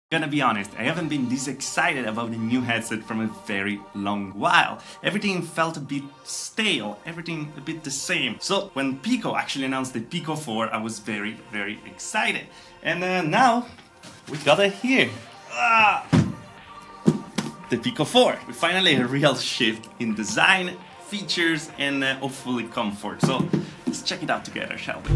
Gonna be honest, I haven't been this excited about the new headset from a very long while. Everything felt a bit stale, everything a bit the same. So when Pico actually announced the Pico 4, I was very excited. And now we got it here. The Pico 4. We finally a real shift in design, features and hopefully comfort. So let's check it out together, shall we?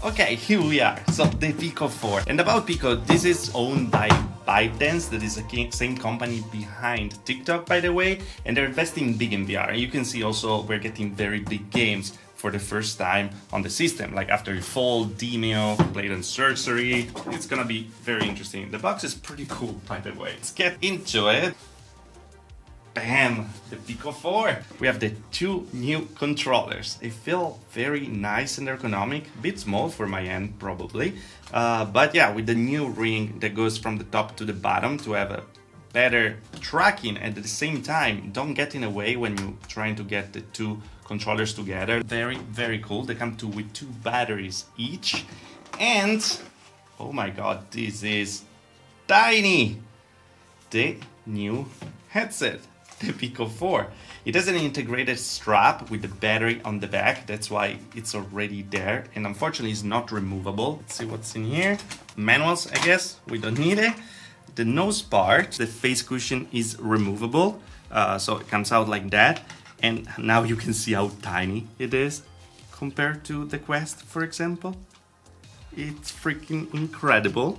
Okay, here we are. So the Pico 4. And about Pico, this is owned by ByteDance, that is the same company behind TikTok, by the way, and they're investing big in VR. And you can see also we're getting very big games for the first time on the system, like After You Fall, Demeo, Blade and Sorcery. It's gonna be very interesting. The box is pretty cool, by the way. Let's get into it. Bam! The Pico 4. We have the two new controllers. They feel very nice and ergonomic, a bit small for my hand probably, but yeah, with the new ring that goes from the top to the bottom to have a better tracking and at the same time don't get in the way when you're trying to get the two controllers together. Very cool. They come with two batteries each, and oh my god, this is tiny! The new headset. The Pico 4. It has an integrated strap with the battery on the back, that's why it's already there, and unfortunately it's not removable. Let's see what's in here. Manuals, I guess, we don't need it. The nose part, the face cushion is removable, so it comes out like that, and now you can see how tiny it is compared to the Quest, for example. It's freaking incredible.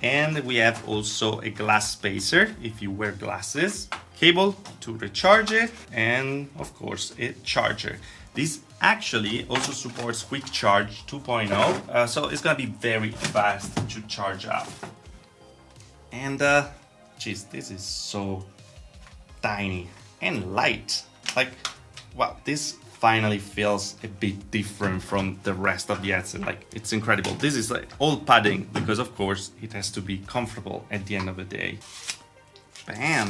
And we have also a glass spacer if you wear glasses, cable to recharge it, and of course a charger. This actually also supports quick charge 2.0, so it's gonna be very fast to charge up. And geez, this is so tiny and light. Like, wow, this finally feels a bit different from the rest of the headset. Like, it's incredible. This is like all padding because of course it has to be comfortable at the end of the day. Bam!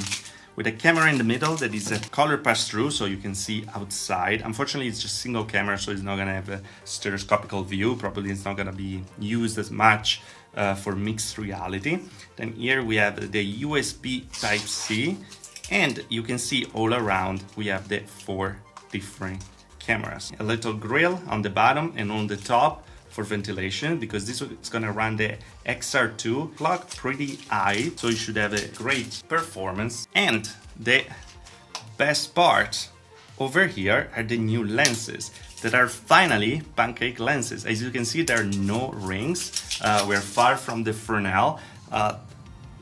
With a camera in the middle that is a color pass-through, so you can see outside. Unfortunately, it's just single camera, so it's not gonna have a stereoscopical view. Probably it's not gonna be used as much for mixed reality. Then here we have the USB Type-C, and you can see all around we have the four different cameras. A little grill on the bottom and on the top for ventilation, because this is gonna run the XR2 clock pretty high, so you should have a great performance. And the best part over here are the new lenses that are finally pancake lenses. As you can see, there are no rings. We're far from the Fresnel.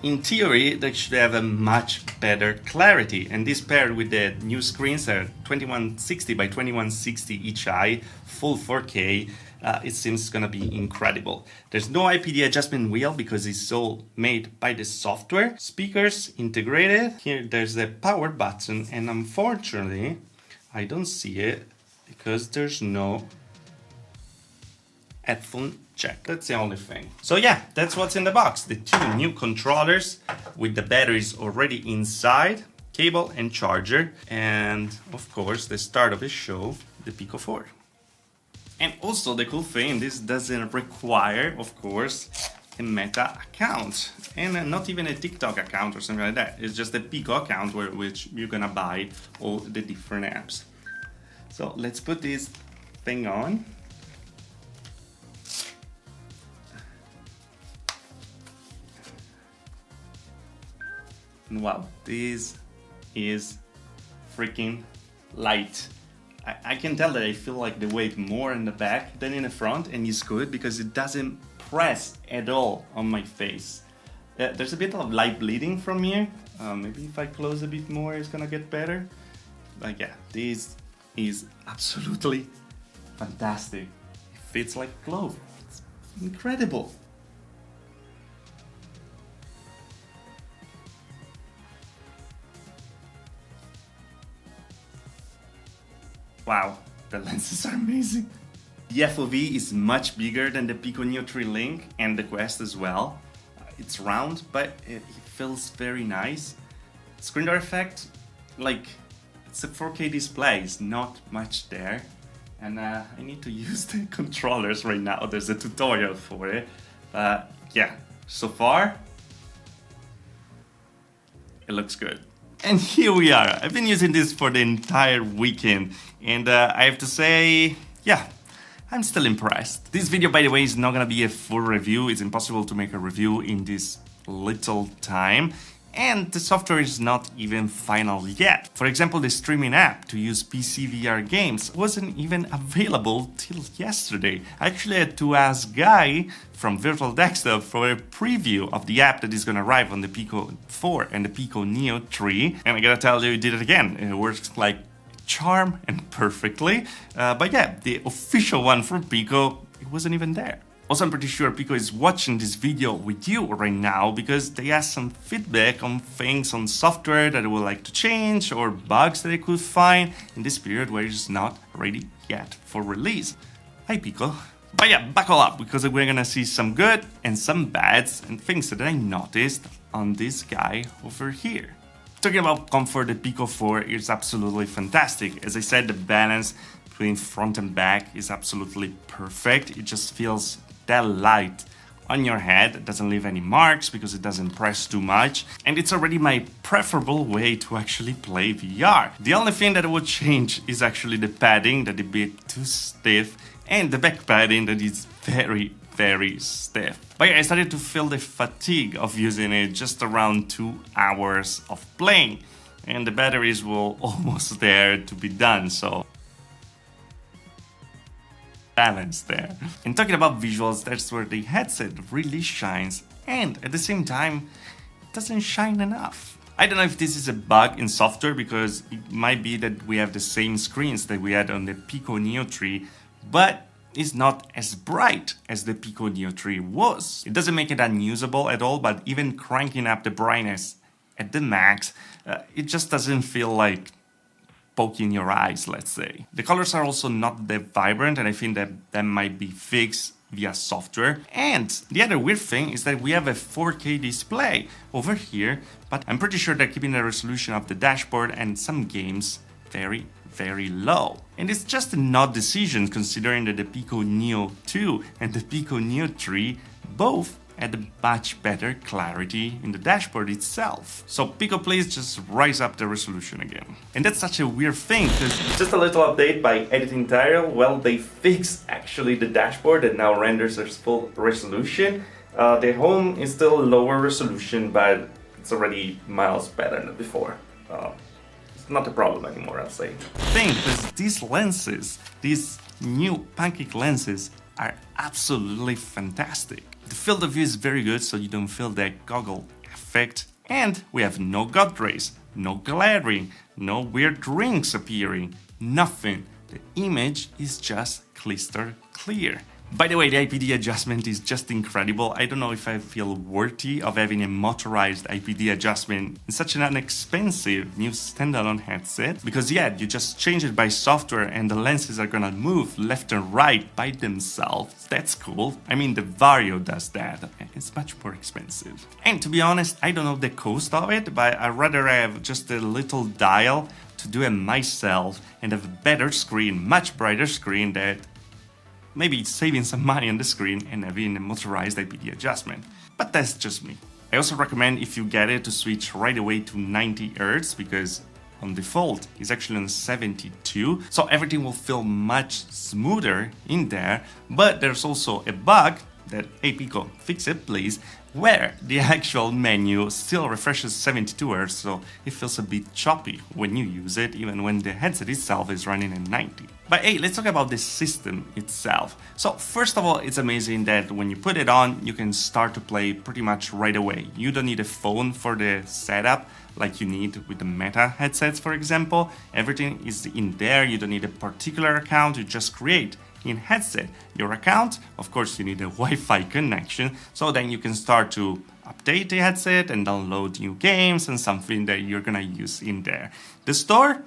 In theory, they should have a much better clarity, and this paired with the new screens that are 2160 by 2160 each eye, full 4K, it seems gonna be incredible. There's no IPD adjustment wheel because it's all made by the software. Speakers integrated. Here there's the power button, and unfortunately, I don't see it because there's no headphone jack. That's the only thing. So yeah, that's what's in the box. The two new controllers with the batteries already inside, cable and charger, and of course the start of the show, the Pico 4. And also the cool thing, this doesn't require, of course, a Meta account, and not even a TikTok account or something like that. It's just a Pico account which you're gonna buy all the different apps. So let's put this thing on. Wow, this is freaking light. I can tell that I feel like the weight more in the back than in the front, and it's good because it doesn't press at all on my face. There's a bit of light bleeding from here. Maybe if I close a bit more it's gonna get better. But yeah, this is absolutely fantastic. It fits like a glove. It's incredible. Wow, the lenses are amazing. The FOV is much bigger than the Pico Neo 3 Link and the Quest as well. It's round, but it feels very nice. Screen door effect, like, it's a 4K display, it's not much there. And I need to use the controllers right now. There's a tutorial for it. Yeah, so far, it looks good. And here we are. I've been using this for the entire weekend. And I have to say, yeah, I'm still impressed. This video, by the way, is not gonna be a full review. It's impossible to make a review in this little time. And the software is not even final yet. For example, the streaming app to use PCVR games wasn't even available till yesterday. I actually had to ask Guy from Virtual Desktop for a preview of the app that is gonna arrive on the Pico 4 and the Pico Neo 3. And I gotta tell you, it did it again. It works like charm and perfectly. But yeah, the official one from Pico, it wasn't even there. Also, I'm pretty sure Pico is watching this video with you right now because they asked some feedback on things on software that they would like to change or bugs that they could find in this period where it's not ready yet for release. Hi Pico. But yeah, buckle up because we're gonna see some good and some bads and things that I noticed on this guy over here. Talking about comfort, the Pico 4 is absolutely fantastic. As I said, the balance between front and back is absolutely perfect. It just feels that light on your head. It doesn't leave any marks because it doesn't press too much, and it's already my preferable way to actually play VR. The only thing that would change is actually the padding, that is a bit too stiff, and the back padding that is very stiff. But yeah, I started to feel the fatigue of using it just around 2 hours of playing, and the batteries were almost there to be done, so balance there. And talking about visuals, that's where the headset really shines, and at the same time, it doesn't shine enough. I don't know if this is a bug in software, because it might be that we have the same screens that we had on the Pico Neo 3, but it's not as bright as the Pico Neo 3 was. It doesn't make it unusable at all, but even cranking up the brightness at the max, it just doesn't feel like poking your eyes, let's say. The colors are also not that vibrant, and I think that might be fixed via software. And the other weird thing is that we have a 4K display over here, but I'm pretty sure they're keeping the resolution of the dashboard and some games very low. And it's just an odd decision considering that the Pico Neo 2 and the Pico Neo 3 both had a much better clarity in the dashboard itself. So Pico, please just rise up the resolution again. And that's such a weird thing, because just a little update by editing Tyriel. Well, they fixed actually the dashboard that now renders as full resolution. The home is still lower resolution, but it's already miles better than before. It's not a problem anymore, I'll say. Thing is, these lenses, these new pancake lenses, are absolutely fantastic. The field of view is very good, so you don't feel that goggle effect. And we have no god rays, no glaring, no weird rings appearing, nothing. The image is just crystal clear. By the way, the IPD adjustment is just incredible. I don't know if I feel worthy of having a motorized IPD adjustment in such an inexpensive new standalone headset. Because yeah, you just change it by software and the lenses are gonna move left and right by themselves. That's cool. I mean, the Vario does that. It's much more expensive. And to be honest, I don't know the cost of it, but I'd rather have just a little dial to do it myself and have a better screen, much brighter screen that maybe saving some money on the screen and having a motorized IPD adjustment. But that's just me. I also recommend, if you get it, to switch right away to 90 Hz, because on default it's actually on 72, so everything will feel much smoother in there. But there's also a bug that, hey Pico, fix it please, where the actual menu still refreshes 72 Hz, so it feels a bit choppy when you use it, even when the headset itself is running at 90. But hey, let's talk about the system itself. So first of all, it's amazing that when you put it on, you can start to play pretty much right away. You don't need a phone for the setup like you need with the Meta headsets, for example. Everything is in there. You don't need a particular account, you just create in headset your account. Of course, you need a Wi-Fi connection, so then you can start to update the headset and download new games and something that you're gonna use in there. The store,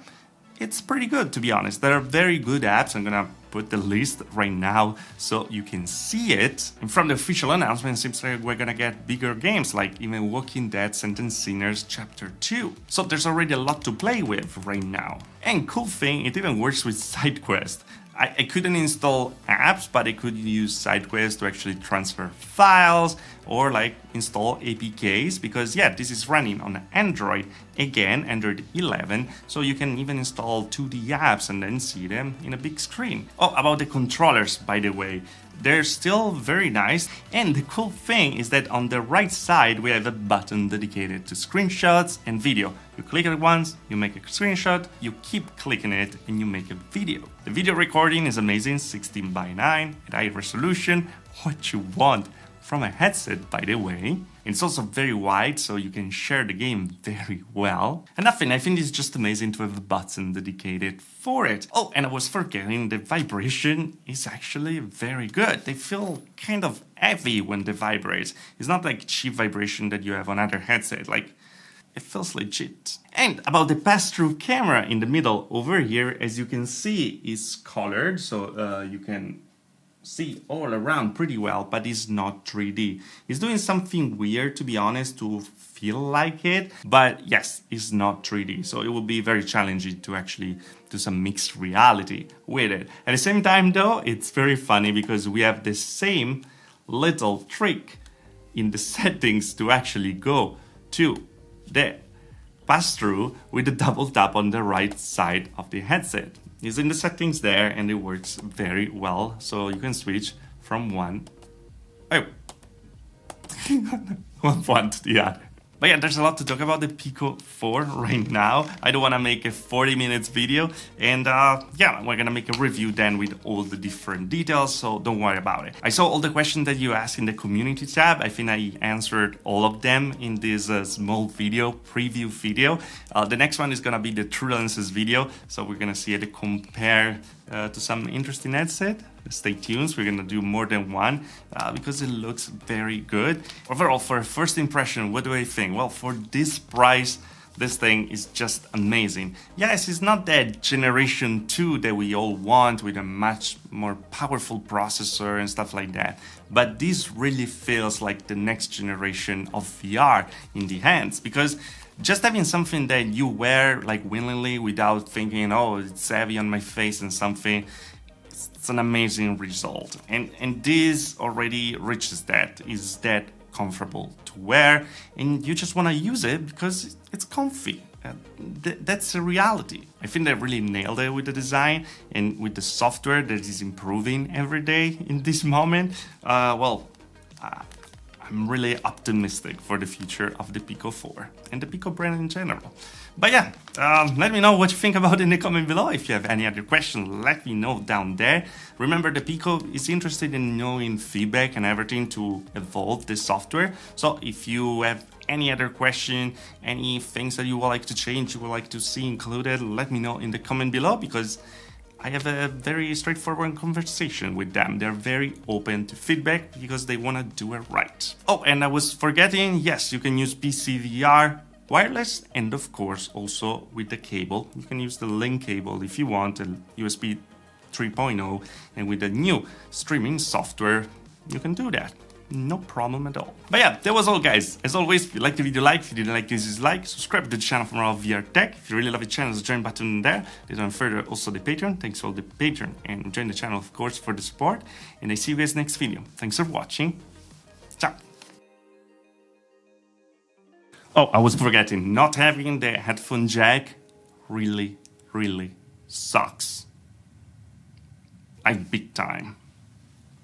it's pretty good, to be honest. There are very good apps. I'm gonna put the list right now so you can see it. And from the official announcement, it seems like we're gonna get bigger games, like even Walking Dead Sentence Sinners Chapter 2. So there's already a lot to play with right now. And cool thing, it even works with side quests. I couldn't install apps, but I could use SideQuest to actually transfer files or like install APKs, because yeah, this is running on Android, again, Android 11, so you can even install 2D apps and then see them in a big screen. Oh, about the controllers, by the way, they're still very nice, and the cool thing is that on the right side we have a button dedicated to screenshots and video. You click it once, you make a screenshot, you keep clicking it, and you make a video. The video recording is amazing, 16:9 at high resolution, what you want from a headset, by the way. It's also very wide, so you can share the game very well. And nothing, I think it's just amazing to have a button dedicated for it. Oh, and I was forgetting, the vibration is actually very good. They feel kind of heavy when they vibrate. It's not like cheap vibration that you have on other headsets, like it feels legit. And about the pass-through camera in the middle over here, as you can see, is colored, so you can see all around pretty well, but it's not 3D. It's doing something weird, to be honest, to feel like it, but yes, it's not 3D, so it will be very challenging to actually do some mixed reality with it. At the same time though, it's very funny because we have the same little trick in the settings to actually go to the pass-through with a double tap on the right side of the headset. It's in the settings there, and it works very well, so you can switch from one to the other. But yeah, there's a lot to talk about the Pico 4 right now. I don't want to make a 40 minutes video, and yeah, we're gonna make a review then with all the different details, so don't worry about it. I saw all the questions that you asked in the community tab. I think I answered all of them in this small video, preview video. The next one is gonna be the True Lenses video, so we're gonna see it compare to some interesting headset. Stay tuned, we're gonna do more than one because it looks very good. Overall, for a first impression, what do I think? Well, for this price, this thing is just amazing. Yes, it's not that Generation 2 that we all want with a much more powerful processor and stuff like that, but this really feels like the next generation of VR in the hands, because just having something that you wear like willingly without thinking, oh, it's heavy on my face and something, it's an amazing result, and this already reaches that. Is that comfortable to wear, and you just want to use it because it's comfy. That's the reality. I think they really nailed it with the design and with the software that is improving every day in this moment. I'm really optimistic for the future of the Pico 4 and the Pico brand in general. But yeah, let me know what you think about it in the comment below. If you have any other questions, let me know down there. Remember, the Pico is interested in knowing feedback and everything to evolve the software. So if you have any other question, any things that you would like to change, you would like to see included, let me know in the comment below, because I have a very straightforward conversation with them. They're very open to feedback because they want to do it right. Oh, and I was forgetting, yes, you can use PCVR wireless, and of course also with the cable. You can use the link cable if you want, a USB 3.0, and with the new streaming software, you can do that. No problem at all. But yeah, that was all, guys. As always, if you liked the video, like. If you didn't like this, dislike. Subscribe to the channel for more VR tech. If you really love the channel, there's a join button there. There's one further, also the Patreon. Thanks for all the Patreon, and join the channel, of course, for the support. And I see you guys next video. Thanks for watching. Ciao. Oh, I was forgetting. Not having the headphone jack really sucks. Like big time.